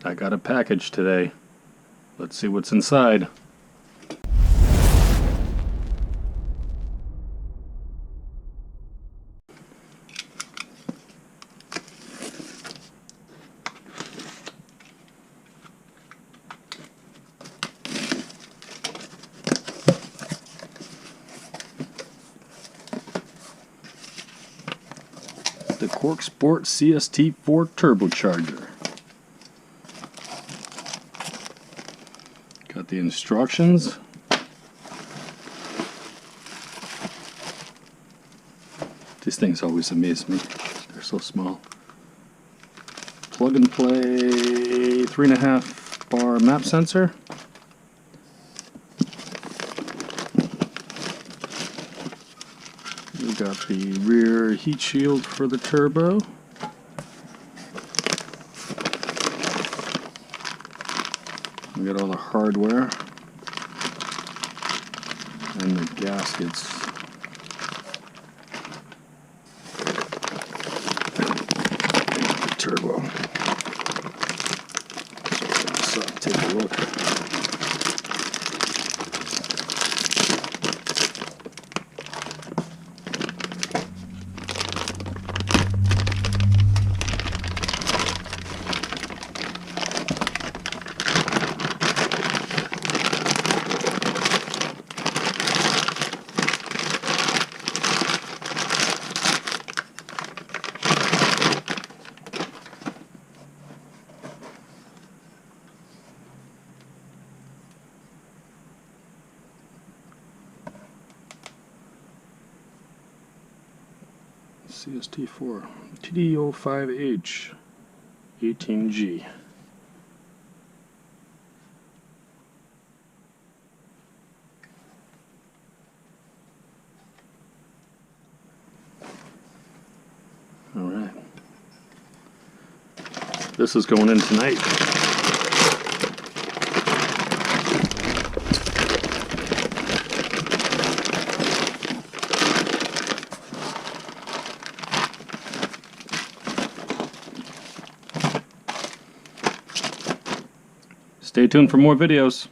I got a package today. Let's see what's inside. The Corksport CST4 turbocharger. Got the instructions. These things always amaze me. They're so small. Plug and play 3.5 bar map sensor. We got the rear heat shield for the turbo. We got all the hardware and the gaskets. The turbo. So take a look. CST4 TD05H 18G. All right. This is going in tonight. Stay tuned for more videos.